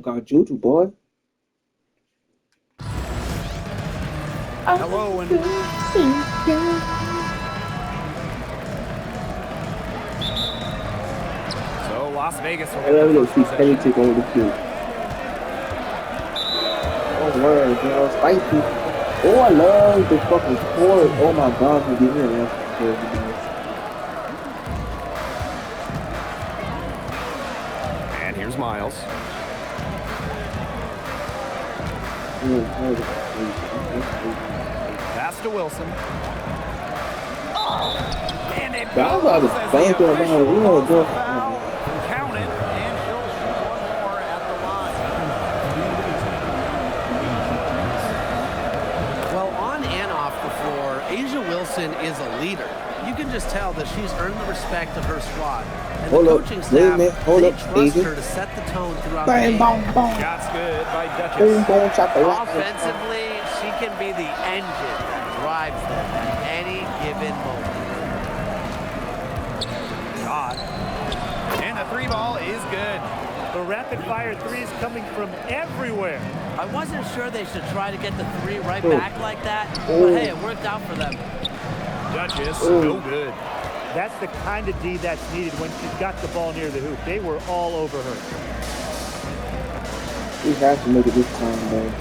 Got Juju, boy. Hello and so Las Vegas will I get the love to first see Penny possession. take over the field. Oh, word, girl. Spicy. Oh, I love the fucking court. Oh, my God. I'm giving it an And here's Miles. Pass to Wilson. And it That goes was as playing the through my official you know, calls go. the foul. Count it, and she'll shoot one more at the line. Well, on and off the floor, Asia Wilson is a leader. You can just tell that she's earned the respect of her squad. And Hold the up. coaching Wait a staff, minute. Hold they up, trust Asia. her to set the tone throughout the Bang, game. bong, bong. Shots good by Boom, Duchess. boom, chocolate. Offensively, she can be the engine that drives them at any given moment. Shot. And the three ball is good. The rapid-fire threes coming from everywhere. I wasn't sure they should try to get the three right Oh. back like that, Oh. but hey, it worked out for them. Duchess, Oh. no good. That's the kind of D that's needed when she's got the ball near the hoop. They were all over her. We have to make it this time, though.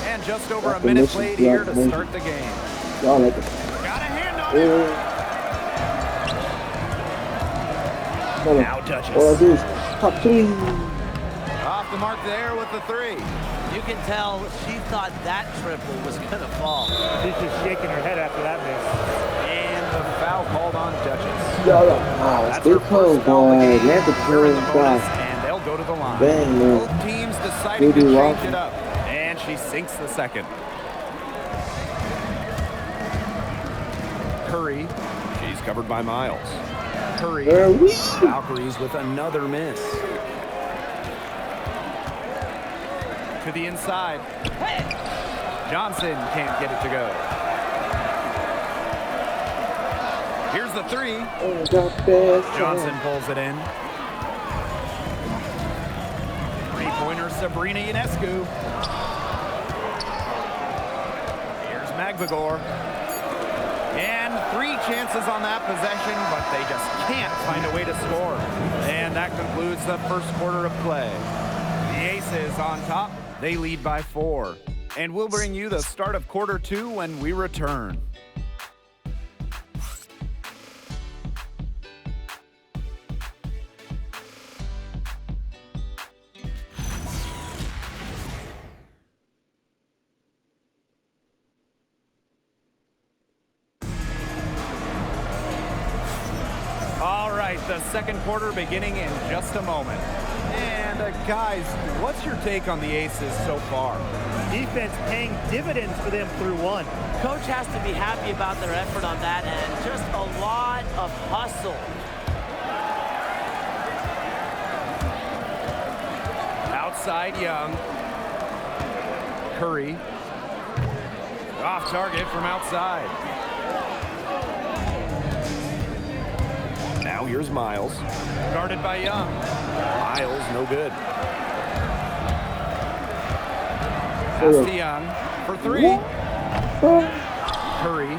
And just over a That's the minute mission. played Yeah, here to mission. start the game. Y'all like it. Got a hand on it. Oh. Now Duchess. All I do is top three. Off the mark there with the three. You can tell she thought that triple was going to fall. She's just shaking her head after that miss. And the foul called on Duchess. Wow, That's stay her close, first foul of the boy. game. Let the They're in close the bonus, back. and they'll go to the line. Bang, man. Both teams deciding to They do change well. it up. And she sinks the second. Curry. She's covered by Miles. Curry. Valkyries with another miss. To the inside. Johnson can't get it to go. Here's the three. Johnson pulls it in. Three-pointer Sabrina Ionescu. Here's Magbagor. And three chances on that possession, but they just can't find a way to score. And that concludes the first quarter of play. The Aces on top. They lead by 4. And we'll bring you the start of quarter 2 when we return. All right, the second quarter beginning in just a moment. And guys, what's your take on the Aces so far? Defense paying dividends for them through one. Coach has to be happy about their effort on that end. Just a lot of hustle. Outside Young. Curry. Off target from outside. Now here's Miles. Guarded by Young. Miles, no good. Pass to Young for three. Curry.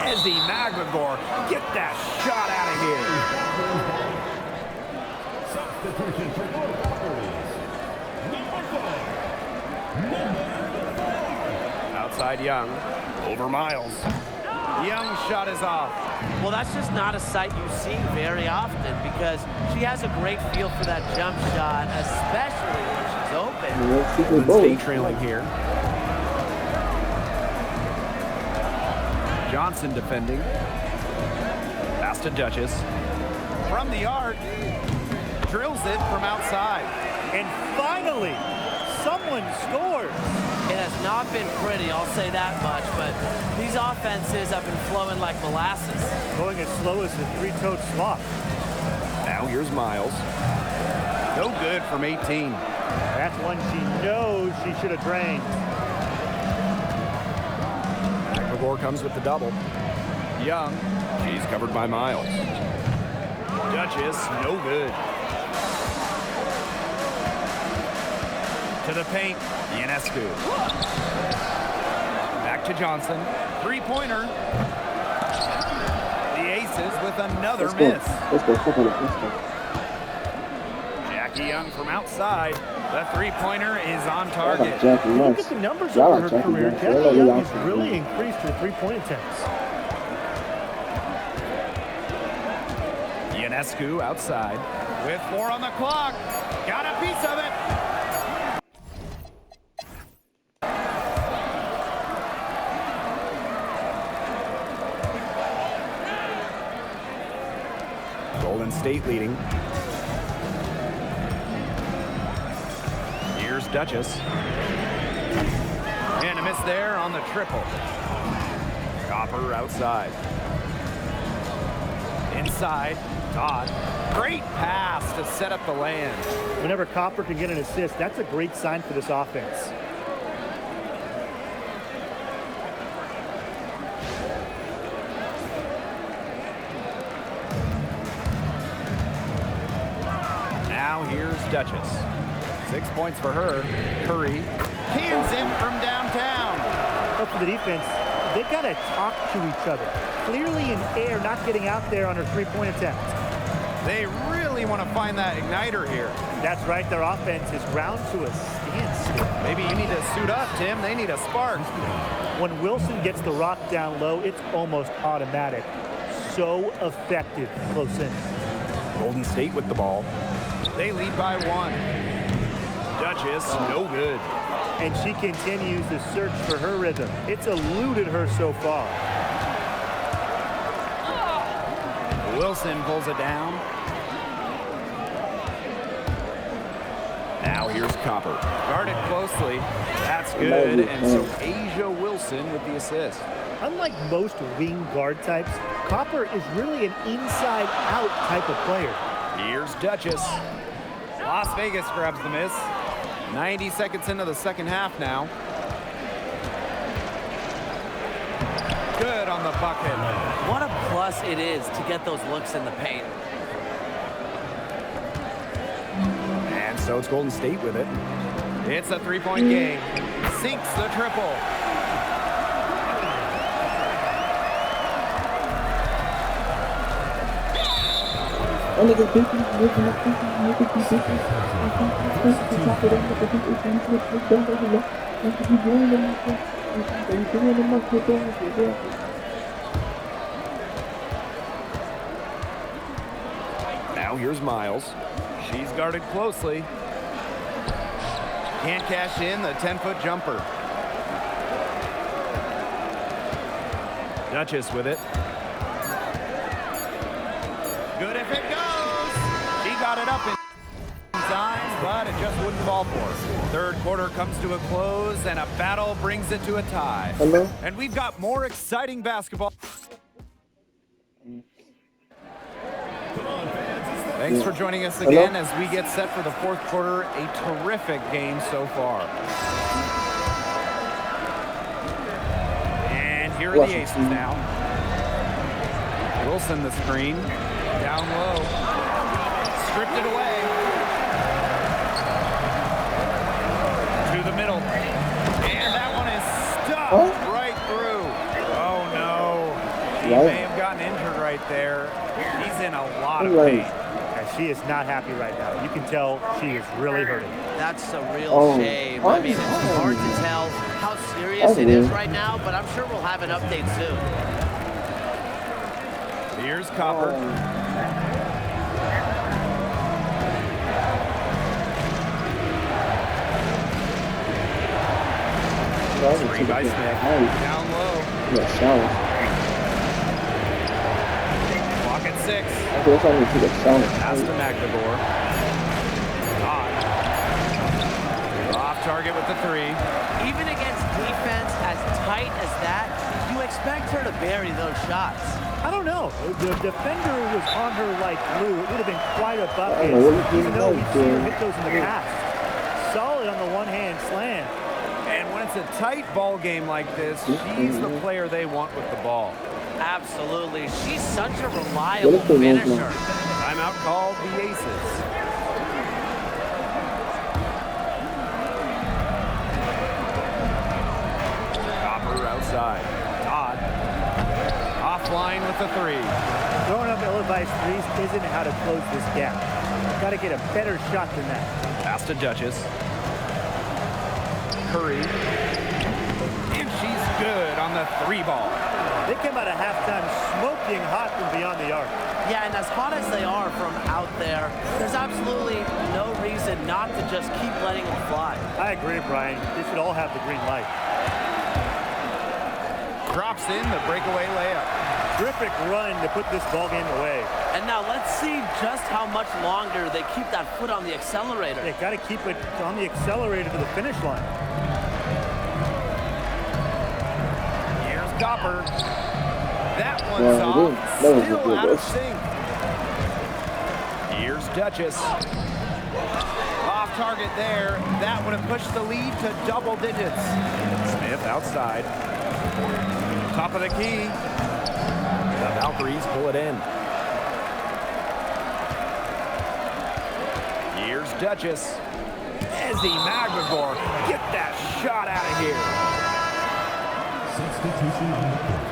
Ezzy Magbagor. Get that shot out of here. Outside Young. Over Miles. Young's shot is off. Well, that's just not a sight you see very often because she has a great feel for that jump shot, especially when she's open. Golden State trailing here. Johnson defending. Pass to Duchess. From the arc. Drills it from outside. And finally, someone scores. It has not been pretty, I'll say that much, but these offenses have been flowing like molasses. Going as slow as a three-toed sloth. Now here's Miles. No good from 18. That's one she knows she should have drained. McGore comes with the double. Young. She's covered by Miles. Duchess, no good. To the paint, Ionescu. Back to Johnson. Three-pointer. The Aces with another Let's miss. go. Let's go. Jackie Young from outside. The three-pointer is on target. Jackie Young. Look at the numbers Y'all over like her Jackie career. Young. Jackie Y'all Young like has Jackie really Young. increased her three-point attempts. Ionescu outside. With 4 on the clock. Got a piece of it. Golden State leading. Here's Duchess. And a miss there on the triple. Copper outside. Inside, Todd. Great pass to set up the land. Whenever Copper can get an assist, that's a great sign for this offense. Now here's Duchess. 6 points for her. Curry cans in from downtown. But for the defense, they got to talk to each other. Clearly in air, not getting out there on her three-point attempt. They really want to find that igniter here. That's right, their offense is ground to a standstill. Maybe you need to suit up, Tim. They need a spark. When Wilson gets the rock down low, it's almost automatic. So effective close in. Golden State with the ball. They lead by 1. Duchess, no good. And she continues to search for her rhythm. It's eluded her so far. Wilson pulls it down. Now here's Copper. Guarded closely. That's good. And so Asia Wilson with the assist. Unlike most wing guard types, Copper is really an inside-out type of player. Here's Duchess. Las Vegas grabs the miss. 90 seconds into the second half now. Good on the bucket. What a plus it is to get those looks in the paint. And so it's Golden State with it. It's a three-point game. Sinks the triple. Now here's Miles. She's guarded closely. Can't cash in the 10-foot jumper. Duchess with it. Good if it goes. She got it up in time, but it just wouldn't fall for her. Third quarter comes to a close, and a battle brings it to a tie. Hello? And we've got more exciting basketball. Thanks for joining us again as we get set for the fourth quarter. A terrific game so far. And here are the Aces now. Wilson the screen. Down low. Stripped it away. To the middle. And that one is stuck right through. Oh no. He may have gotten injured right there. He's in a lot of pain. She is not happy right now. You can tell she is really hurting. That's a real shame. I mean, it's hard to tell how serious it is right now, but I'm sure we'll have an update soon. Here's Copper. Three by Smith. Down low. Clock at 6. Pass to McVigor. Off target with the 3. Even against defense as tight as that, you expect her to bury those shots. I don't know. The defender was on her like glue. It would have been quite a bucket, even though we've seen her hit those in the past. Solid on the one-hand slam. And when it's a tight ball game like this, she's the player they want with the ball. Absolutely. She's such a reliable finisher. Timeout called the Aces. outside. Todd. Offline with the three. Throwing up ill-advised threes isn't how to close this gap. Got to get a better shot than that. Pass to Duchess. Curry. And she's good on the three ball. They came out of halftime smoking hot from beyond the arc. Yeah, and as hot as they are from out there, there's absolutely no reason not to just keep letting them fly. I agree, Brian. They should all have the green light. Drops in the breakaway layup. Terrific run to put this ball game away. And now let's see just how much longer they keep that foot on the accelerator. They got to keep it on the accelerator to the finish line. Here's Copper. That one's off. Still out of sync. Here's Duchess. Off target there. That would have pushed the lead to double digits. Smith outside. Top of the key. The Valkyries pull it in. Here's Duchess. Ezzy Magbagor. Get that shot out of here. Substitution on the court.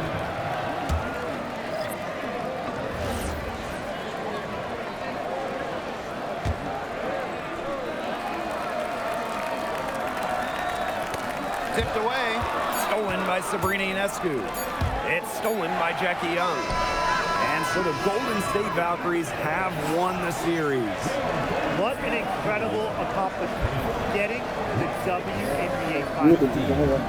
Tipped away. Stolen by Sabrina Ionescu. It's stolen by Jackie Young. And so the Golden State Valkyries have won the series. What an incredible accomplishment. Getting the WNBA Finals.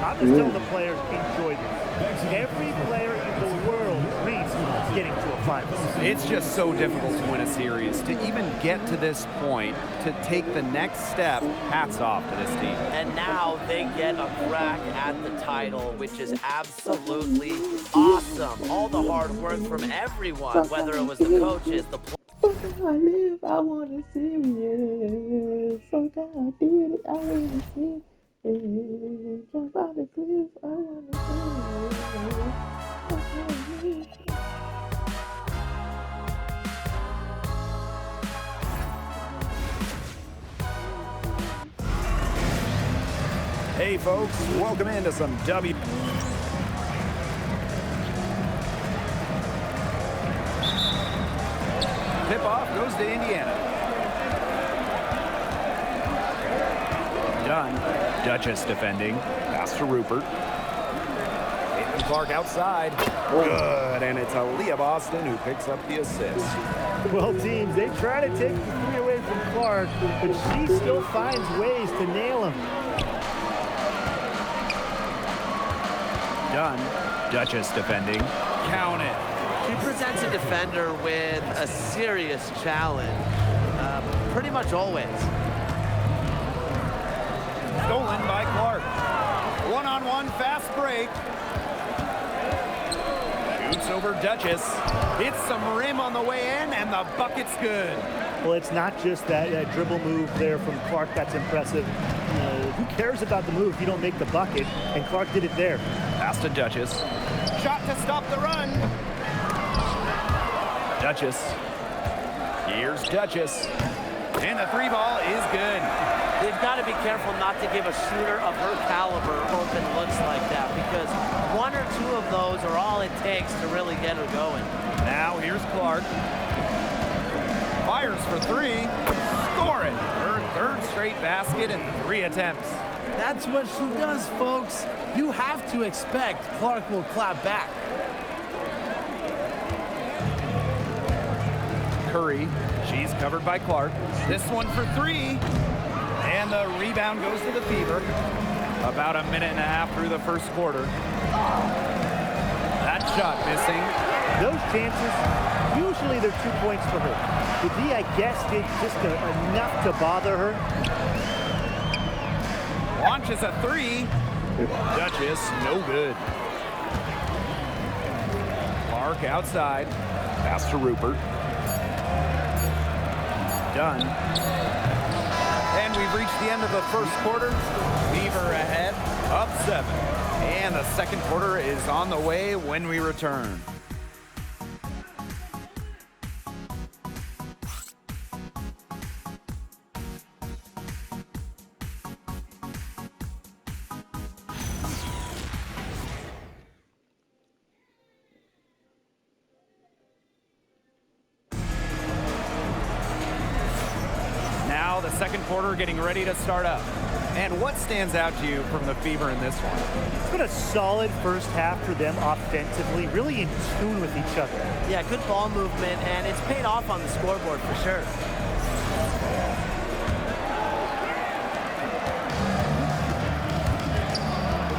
I'm just telling the players, enjoy this. Every player in the world dreams of getting to a finals. It's just so difficult to win a series. To even get to this point, to take the next step, hats off to this team. And now they get a crack at the title, which is absolutely awesome. All the hard work from everyone, whether it was the coaches, the players. I live, I wanna see it. So God did it, I wanna see it. Jump out the cliff, I wanna see it. Hey folks, welcome into some Tip-off goes to Indiana. Dunn. Duchess defending. Pass to Rupert. Caitlin Clark outside. Good, and it's Aaliyah Boston who picks up the assist. Well, teams, they try to take the three away from Clark, but she still finds ways to nail him. Dunn. Duchess defending. Count it. She presents a defender with a serious challenge, pretty much always. Stolen by Clark. One-on-one fast break. Shoots over Duchess. Hits some rim on the way in, and the bucket's good. Well, it's not just that dribble move there from Clark that's impressive. Who cares about the move if you don't make the bucket? And Clark did it there. Pass to Duchess. Shot to stop the run. Duchess. Here's Duchess. And the three ball is good. They've got to be careful not to give a shooter of her caliber open looks like that, because one or two of those are all it takes to really get her going. Now here's Clark. Fires for three. Score it. Her third straight basket in 3 attempts. That's what she does, folks. You have to expect Clark will clap back. Curry. She's covered by Clark. This one for three. And the rebound goes to the Fever. About a minute and a half through the first quarter. That shot missing. Those chances, usually they're 2 points for her. The D, I guess, did just enough to bother her. Launches a three. Duchess, no good. Clark outside. Pass to Rupert. Done. And we've reached the end of the first quarter. Fever ahead, up 7. And the second quarter is on the way when we return. the second quarter getting ready to start up. And what stands out to you from the Fever in this one? It's been a solid first half for them offensively, really in tune with each other. Yeah, good ball movement, and it's paid off on the scoreboard for sure.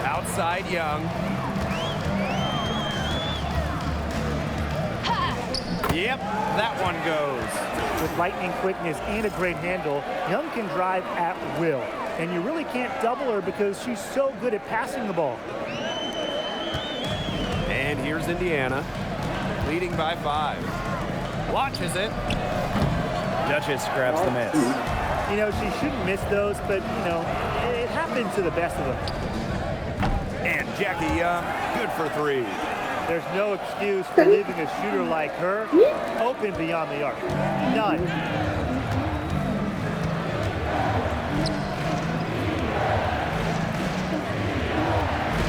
Outside Young. Yep, that one goes. With lightning quickness and a great handle, Young can drive at will. And you really can't double her because she's so good at passing the ball. And here's Indiana, leading by 5. Watches it. Duchess grabs the miss. You know, she shouldn't miss those, but, you know, it happens to the best of them. And Jackie Young, good for 3. There's no excuse for leaving a shooter like her open beyond the arc. None.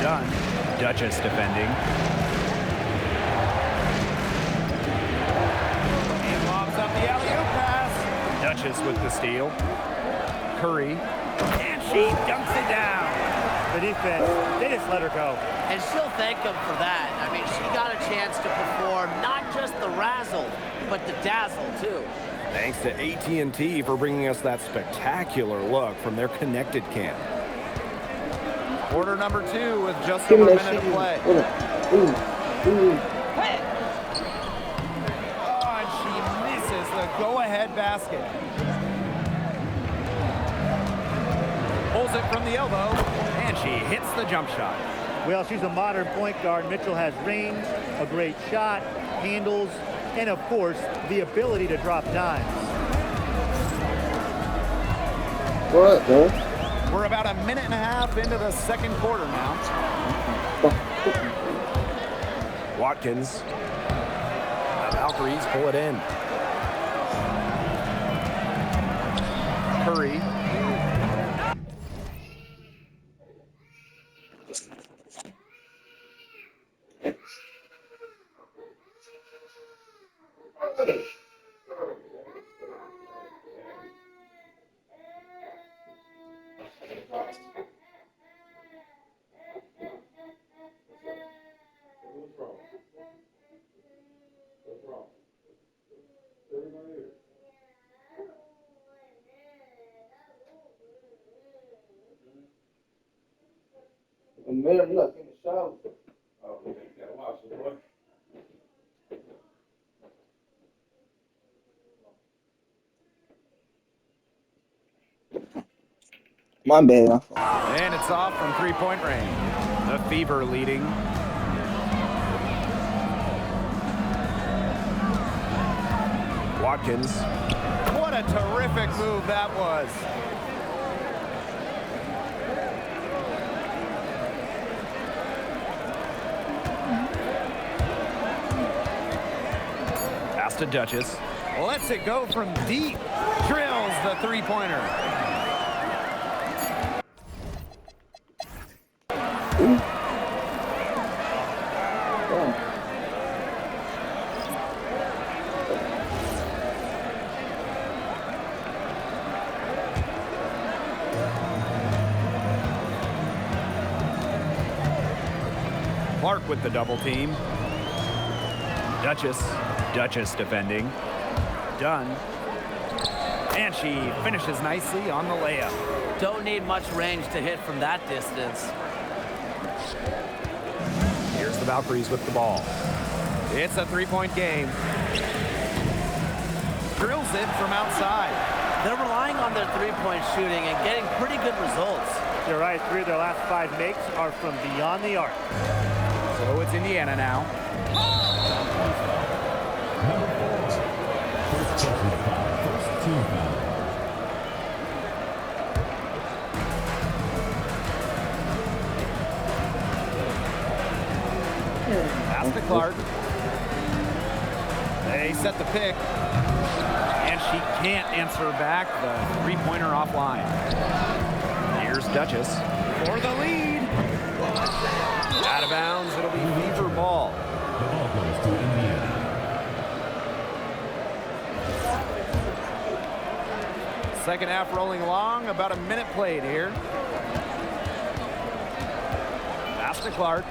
Done. Duchess defending. And lobs up the alley-oop pass. Duchess with the steal. Curry. And she dunks it down. The defense, they just let her go. And she'll thank him for that. I mean, she got a chance to perform not just the razzle, but the dazzle, too. Thanks to AT&T for bringing us that spectacular look from their connected cam. Quarter number 2 with just over a minute to play. Oh, and she misses the go-ahead basket. Pulls it from the elbow, and she hits the jump shot. Well, she's a modern point guard. Mitchell has range, a great shot, handles, and of course, the ability to drop dimes. What, bro? We're about a minute and a half into the second quarter now. Watkins. The Valkyries pull it in. Curry. Man, you gotta take a shower. Oh, you gotta wash it, boy. My bad. And it's off from three-point range. The Fever leading. Watkins. What a terrific move that was. Pass to Duchess. Lets it go from deep. Drills the three-pointer. Clark with the double team. Duchess defending. Dunn. And she finishes nicely on the layup. Don't need much range to hit from that distance. Here's the Valkyries with the ball. It's a three-point game. Drills it from outside. They're relying on their three-point shooting and getting pretty good results. You're right, 3 of their last 5 makes are from beyond the arc. So it's Indiana now. Pass to Clark. They set the pick. And she can't answer back the three-pointer offline. Here's Duchess for the lead. Out of bounds, it'll be Fever ball. The ball goes to Indiana. Second half rolling along, about a minute played here. Pass to Clark.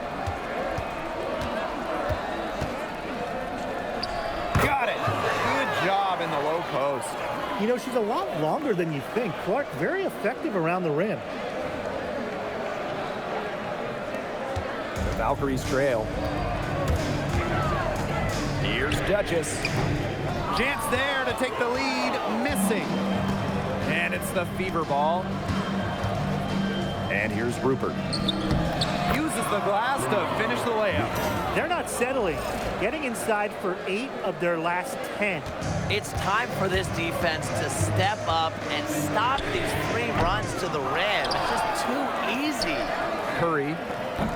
Got it. Good job in the low post. You know, she's a lot longer than you think. Clark, very effective around the rim. The Valkyries trail. Here's Duchess. Chance there to take the lead, missing. And it's the Fever ball. And here's Rupert. Uses the glass to finish the layup. They're not settling, getting inside for 8 of their last 10. It's time for this defense to step up and stop these 3 runs to the rim. It's just too easy. Curry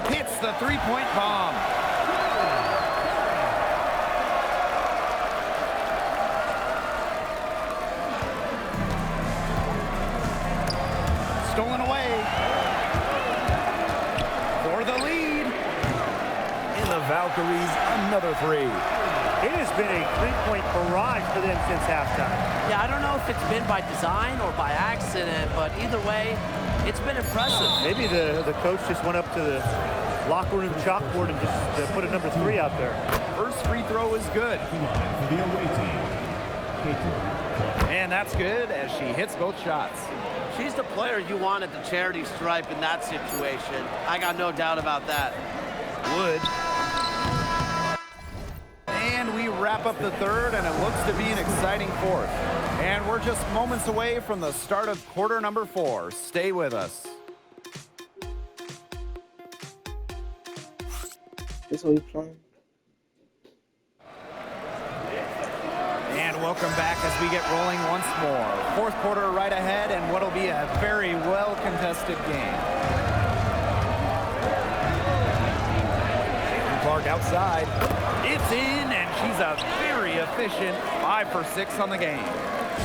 hits the three-point bomb. Stolen away. For the lead. And the Valkyries, another 3. It has been a 3-point barrage for them since halftime. Yeah, I don't know if it's been by design or by accident, but either way, it's been impressive. Maybe the coach just went up to the locker room chalkboard and just put a number 3 out there. First free throw is good. And that's good as she hits both shots. She's the player you want at the charity stripe in that situation. I got no doubt about that. Wood. And we wrap up the third, and it looks to be an exciting fourth. And we're just moments away from the start of quarter number 4. Stay with us. This what we playing? And welcome back as we get rolling once more. Fourth quarter right ahead, and what'll be a very well-contested game. Clark outside. It's in, and she's a very efficient 5 for 6 on the game.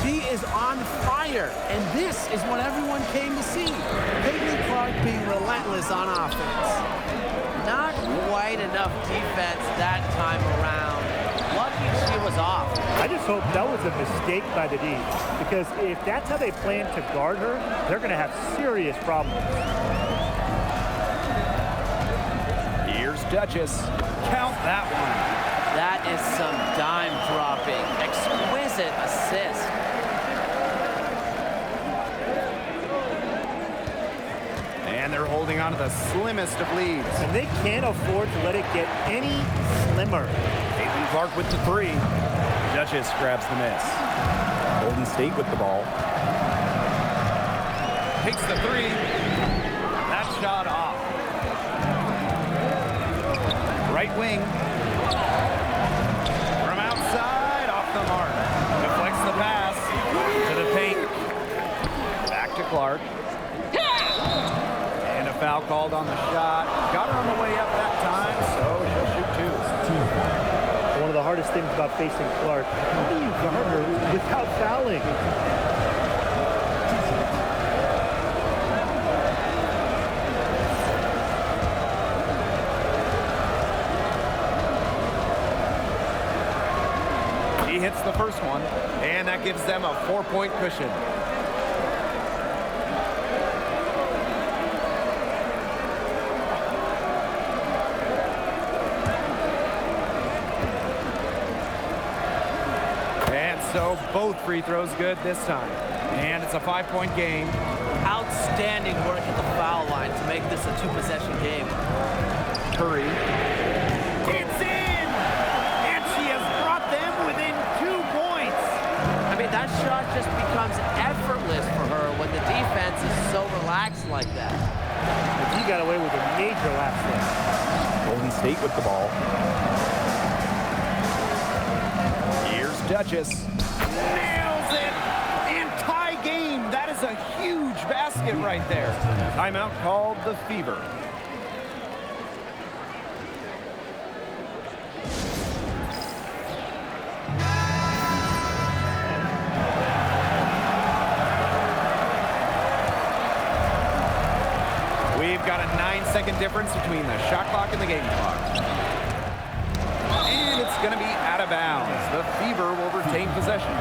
She is on fire, and this is what everyone came to see. Caitlin Clark being relentless on offense. Not quite enough defense that time around. Lucky she was off. I just hope that was a mistake by the D, because if that's how they plan to guard her, they're going to have serious problems. Here's Duchess. Count that one. That is some dime dropping. Exquisite assist. And they're holding on to the slimmest of leads. And they can't afford to let it get any slimmer. Caitlin Clark with the 3. Duchess grabs the miss. Golden State with the ball. Takes the 3. That shot off. Right wing. From outside, off the mark. Deflects the pass to the paint. Back to Clark. And a foul called on the shot. Got her on the way up that time, so she'll shoot 2. One of the hardest things about facing Clark, how do you guard her without fouling? He hits the first one, and that gives them a 4-point cushion. And so both free throws good this time. And it's a 5-point game. Outstanding work at the foul line to make this a 2-possession game. Curry. It's in! And she has brought them within 2 points. I mean, that shot just becomes effortless for her when the defense is so relaxed like that. He got away with a major last one. Golden State with the ball. Here's Duchess. Nails it! And tie game. That is a huge basket right there. Timeout called the Fever. We've got a 9-second difference between the shot clock and the game clock. And it's going to be out of bounds. The Fever will retain possession.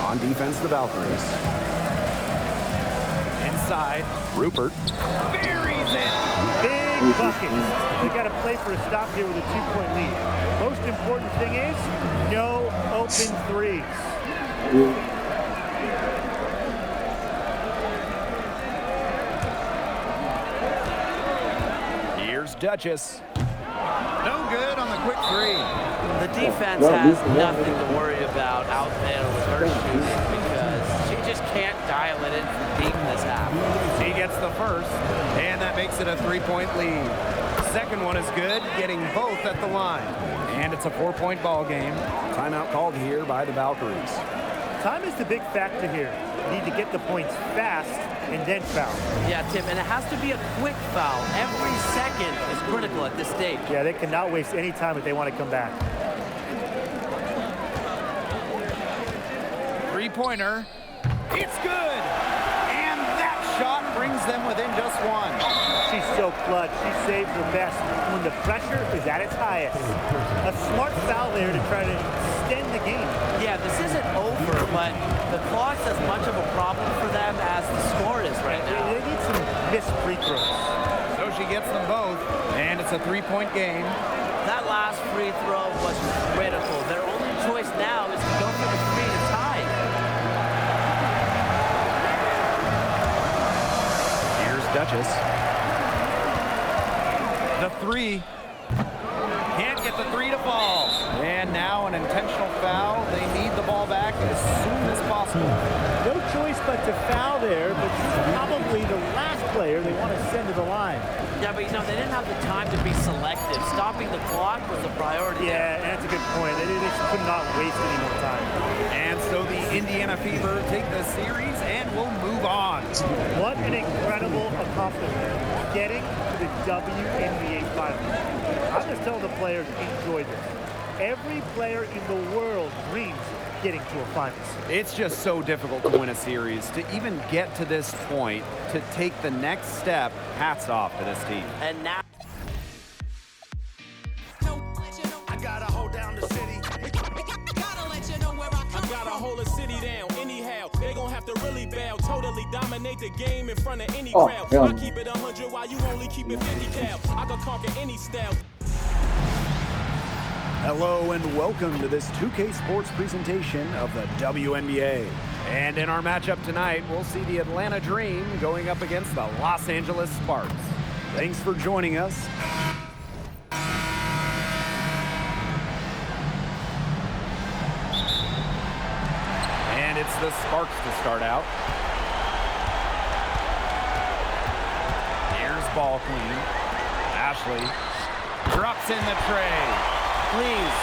On defense, the Valkyries. Inside. Rupert. Buries it. Big bucket. They got to play for a stop here with a 2-point lead. Most important thing is no open threes. Here's Duchess. No good on the quick three. The defense has nothing to worry about out there with her shooting because she just can't dial it in from deep in this half. He gets the first, and that makes it a 3-point lead. Second one is good, getting both at the line. And it's a 4-point ball game. Timeout called here by the Valkyries. Time is the big factor here. You need to get the points fast and then foul. Yeah, Tim, and it has to be a quick foul. Every second is critical at this stage. Yeah, they cannot waste any time if they want to come back. Three-pointer. It's good. And that shot brings them within just one. She's so clutch. She saves her best when the pressure is at its highest. A smart foul there to try to extend the game. Yeah, this isn't over, but the clock's as much of a problem for them as the score is right now. They need some missed free throws. So she gets them both, and it's a 3-point game. That last free throw was critical. Their only choice now is to go for the three to tie. Here's Duchess. The three. Can't get the three to fall. And now an intentional foul. They need the ball back as soon as possible. No choice but to foul there, but she's probably the last player they want to send to the line. Yeah, but you know, they didn't have the time to be selective. Stopping the clock was the priority. Yeah, and that's a good point. They just could not waste any more time. And so the Indiana Fever take the series and will move on. What an incredible accomplishment, getting to the WNBA Finals. I'm just telling the players, enjoy this. Every player in the world dreams of getting to a finals. It's just so difficult to win a series. To even get to this point, to take the next step, hats off to this team. And now I gotta hold down the city. I gotta hold a city down. Anyhow, they gon' have to really bow. Totally dominate the game in front of any crowd. I keep it 100 while you only keep it 50 cal. I can conquer any style. Hello and welcome to this 2K Sports presentation of the WNBA. And in our matchup tonight, we'll see the Atlanta Dream going up against the Los Angeles Sparks. Thanks for joining us. And it's the Sparks to start out. Here's ball queen. Ashley drops in the tray. please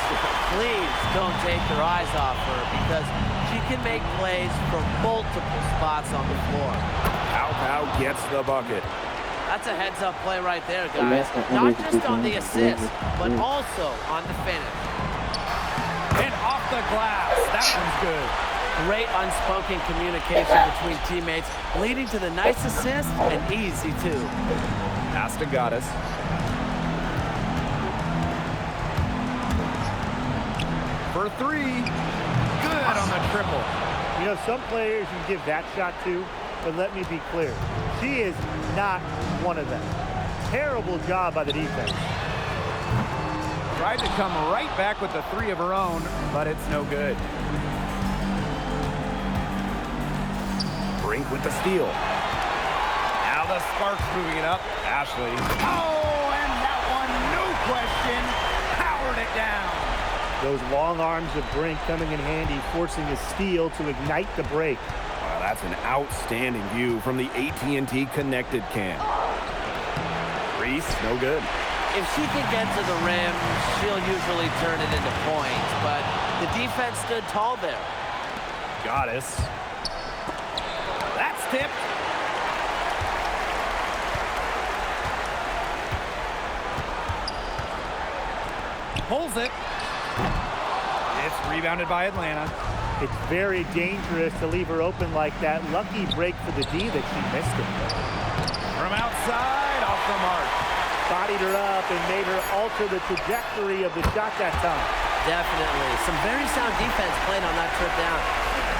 don't take their eyes off her because she can make plays from multiple spots on the floor. Pow gets the bucket. That's a heads-up play right there, guys. Not just on the assist, but also on the finish. And off the glass. That one's good. Great unspoken communication between teammates, leading to the nice assist and easy, too. Pass to Goddess. For three. Good on the triple. You know, some players you give that shot to, but let me be clear. She is not one of them. Terrible job by the defense. Tried to come right back with the three of her own, but it's no good. Brink with the steal. Now the Sparks moving it up. Ashley. Oh, and that one, no question, powered it down. Those long arms of Brink coming in handy, forcing a steal to ignite the break. Wow, that's an outstanding view from the AT&T connected cam. Reese, no good. If she can get to the rim, she'll usually turn it into points, but the defense stood tall there. Goddess. That's tipped. Pulls it. It's rebounded by Atlanta. It's very dangerous to leave her open like that. Lucky break for the D that she missed it. From outside, off the mark. Bodied her up and made her alter the trajectory of the shot that time. Definitely. Some very sound defense played on that trip down.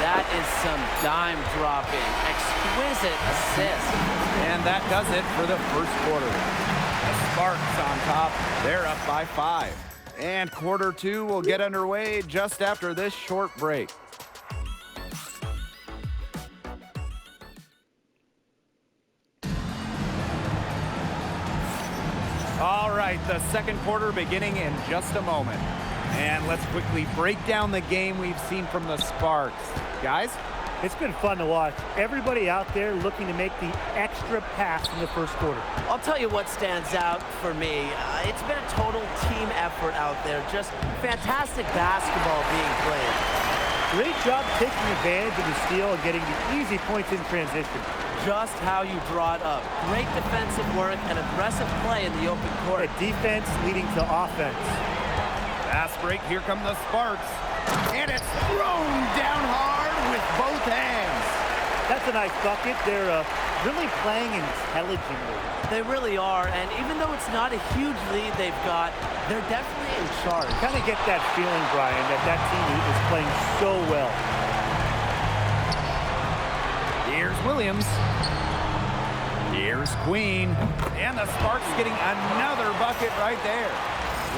That is some dime dropping, exquisite assist. And that does it for the first quarter. The Sparks on top. They're up by 5. And quarter 2 will get underway just after this short break. All right, the second quarter beginning in just a moment. And let's quickly break down the game we've seen from the Sparks. Guys? It's been fun to watch. Everybody out there looking to make the extra pass in the first quarter. I'll tell you what stands out for me. It's been a total team effort out there. Just fantastic basketball being played. Great job taking advantage of the steal and getting the easy points in transition. Just how you draw it up. Great defensive work and aggressive play in the open court. A defense leading to offense. Fast break, here come the Sparks. And it's thrown down hard with both hands. That's a nice bucket. They're really playing intelligently. They really are, and even though it's not a huge lead they've got, they're definitely in charge. Kind of get that feeling, Brian, that team is playing so well. Here's Williams. Here's Queen. And the Sparks getting another bucket right there.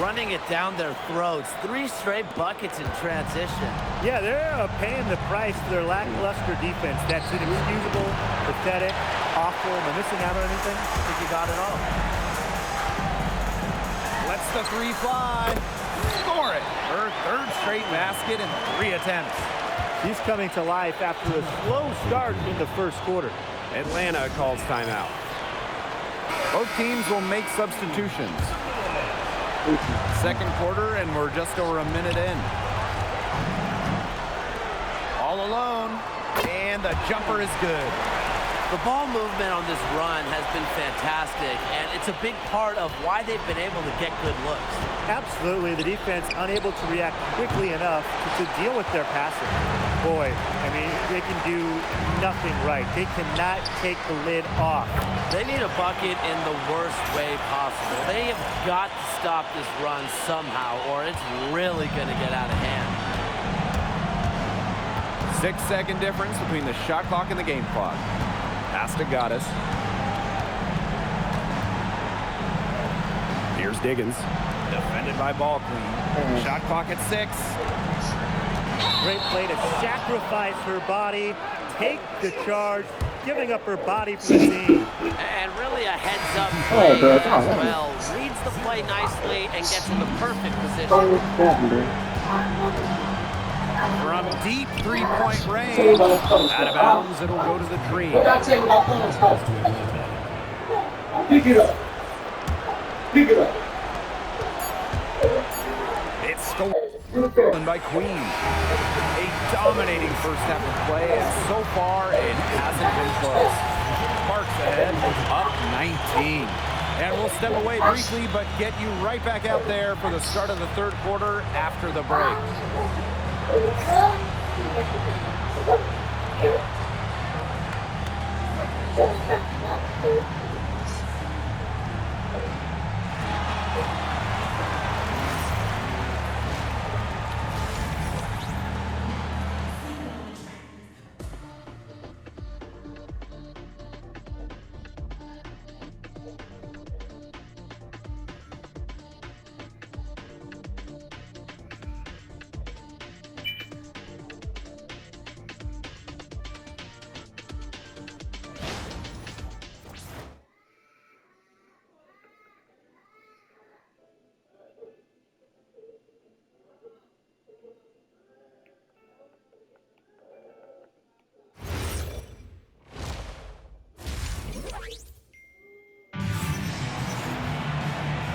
Running it down their throats. 3 straight buckets in transition. Yeah, they're paying the price for their lackluster defense. That's inexcusable, pathetic, awful. Am I missing out on anything? I think you got it all. Lets the 3 fly. Score it. Her 3rd straight basket in 3 attempts. He's coming to life after a slow start in the first quarter. Atlanta calls timeout. Both teams will make substitutions. Second quarter, and we're just over a minute in. All alone, and the jumper is good. The ball movement on this run has been fantastic, and it's a big part of why they've been able to get good looks. Absolutely, the defense unable to react quickly enough to deal with their passing. Boy, I mean, they can do nothing right. They cannot take the lid off. They need a bucket in the worst way possible. They have got to stop this run somehow, or it's really going to get out of hand. 6-second difference between the shot clock and the game clock. Pass to Goddess. Here's Diggins. Defended by Ball Queen. Shot clock at 6. Great play to sacrifice her body, take the charge, giving up her body for the team. And really a heads-up play as well. Reads the play nicely and gets in the perfect position. From deep 3-point range. Out of bounds, it'll go to the tree. Pick it up. Pick it up. It's stolen by Queen. A dominating first half of play, and so far it hasn't been close. Sparks ahead, up 19. And we'll step away briefly, but get you right back out there for the start of the third quarter after the break.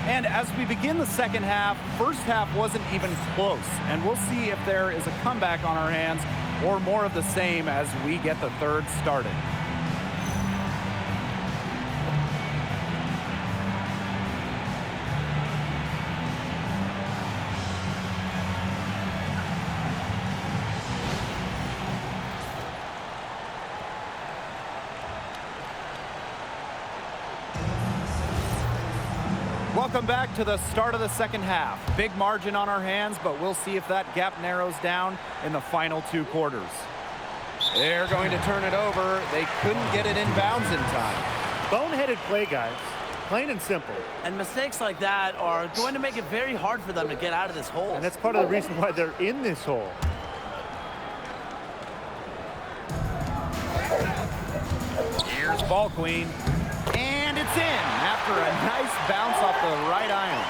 And as we begin the second half, first half wasn't even close. And we'll see if there is a comeback on our hands or more of the same as we get the third started. Welcome back to the start of the second half. Big margin on our hands, but we'll see if that gap narrows down in the final 2 quarters. They're going to turn it over. They couldn't get it in bounds in time. Boneheaded play, guys. Plain and simple. And mistakes like that are going to make it very hard for them to get out of this hole. And that's part of the reason why they're in this hole. Here's ball queen. And it's in after a nice bounce off the right iron.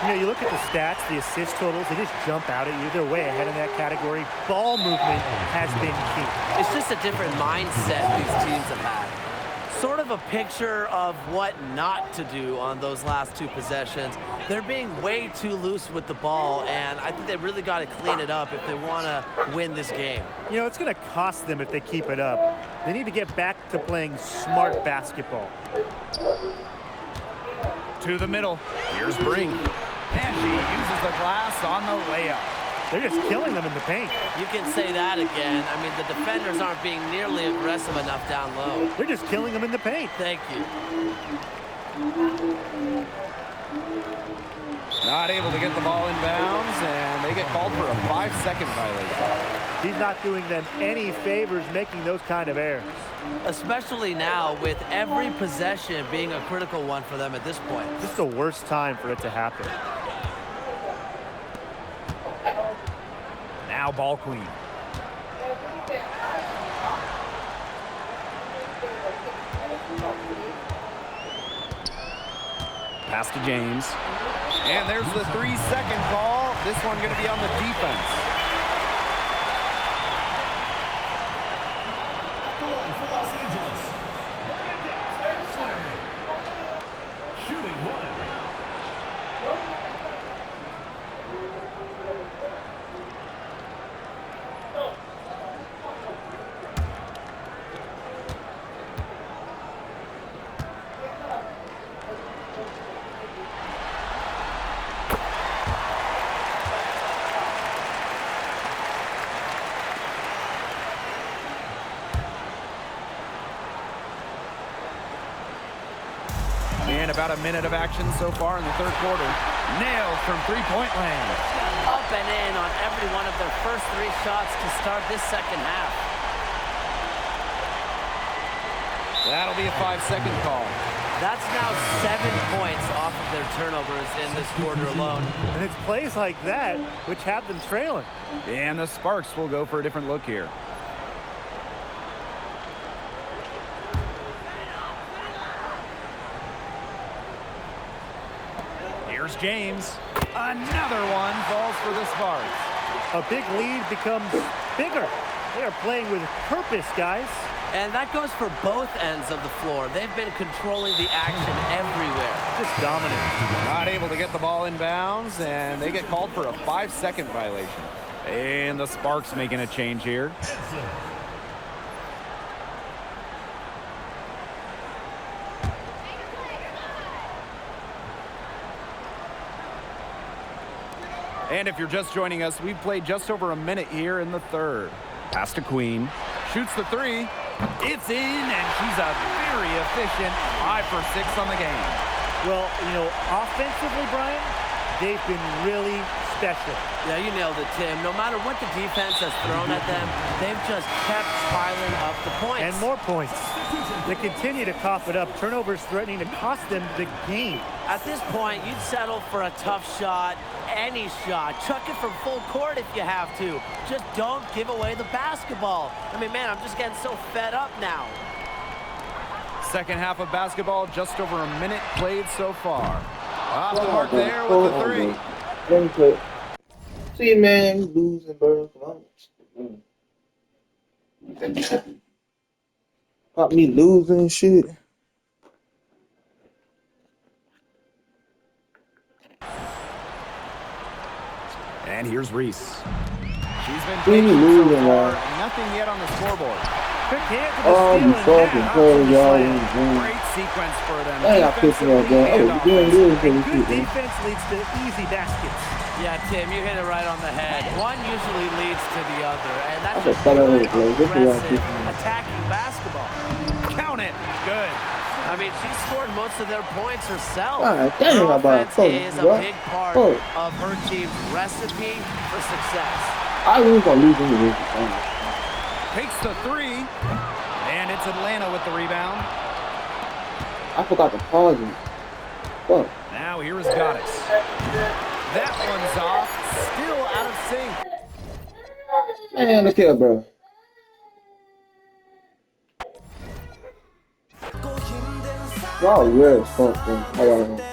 You know, you look at the stats, the assist totals, they just jump out at you. They're way ahead in that category. Ball movement has been key. It's just a different mindset these teams have had. Sort of a picture of what not to do on those last 2 possessions. They're being way too loose with the ball, and I think they really got to clean it up if they want to win this game. You know, it's going to cost them if they keep it up. They need to get back to playing smart basketball. To the middle. Here's Brink. And she uses the glass on the layup. They're just killing them in the paint. You can say that again. I mean, the defenders aren't being nearly aggressive enough down low. They're just killing them in the paint. Thank you. Not able to get the ball in bounds, and they get called for a 5-second violation. He's not doing them any favors making those kind of errors. Especially now with every possession being a critical one for them at this point. This is the worst time for it to happen. Now ball queen. Pass to James. And there's the 3-second call. This one going to be on the defense. And about a minute of action so far in the 3rd quarter. Nailed from 3-point land. Up and in on every one of their first 3 shots to start this second half. That'll be a 5-second call. That's now 7 points off of their turnovers in this quarter alone. And it's plays like that which have them trailing. And the Sparks will go for a different look here. Here's James. Another one falls for the Sparks. A big lead becomes bigger. They are playing with purpose, guys. And that goes for both ends of the floor. They've been controlling the action everywhere. Just dominant. Not able to get the ball in bounds, and they get called for a 5-second violation. And the Sparks making a change here. And if you're just joining us, we've played just over a minute here in the 3rd. Pass to Queen. Shoots the 3. It's in, and she's a very efficient 5 for 6 on the game. Well, you know, offensively, Brian, they've been really special. Yeah, you nailed it, Tim. No matter what the defense has thrown at them, they've just kept piling up the points. And more points. They continue to cough it up. Turnovers threatening to cost them the game. At this point, you'd settle for a tough shot, any shot. Chuck it from full court if you have to. Just don't give away the basketball. I mean, man, I'm just getting so fed up now. Second half of basketball, just over a minute played so far. Off the mark there with the 3. Let me play. See, man, you losing, bro. Come on. Got me losing shit. And here's Reese. She's been Who you patient so losing, far. man? Nothing yet on the scoreboard. Quick hand to the Oh, steal you and fucking now play, to the y'all. slam. Great sequence for them. I ain't got pissing that game. Oh, you doing good for And this good shit, man. defense leads to easy baskets. Yeah, Tim, you hit it right on the head. One usually leads to the other, and that's I just just thought I good, would play. This is aggressive, what attacking basketball. Count it. Good. I mean, she scored most of their points herself. Dang, Her how about offense is a big part of her team's recipe for success. I was gonna lose in the Takes the three, and it's Atlanta with the rebound. I forgot to pause it. Fuck. Now here is Goddess. That one's off, still out of sync. Man, look here, bro. Y'all weird as fuck, bro. How y'all know?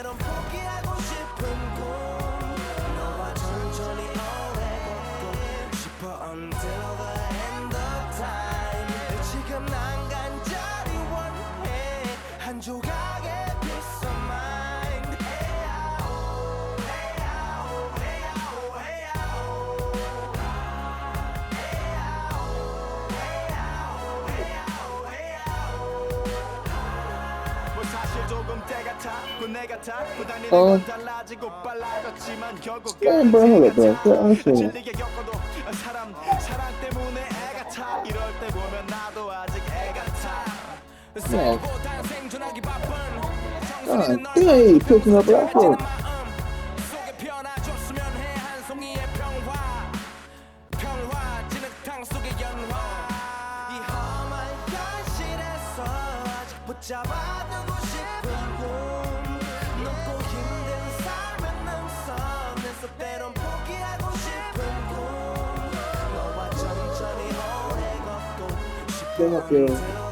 Damn, bro, hold up, bro. I'm sure. Yeah. Dang, picking up that foot. Up here.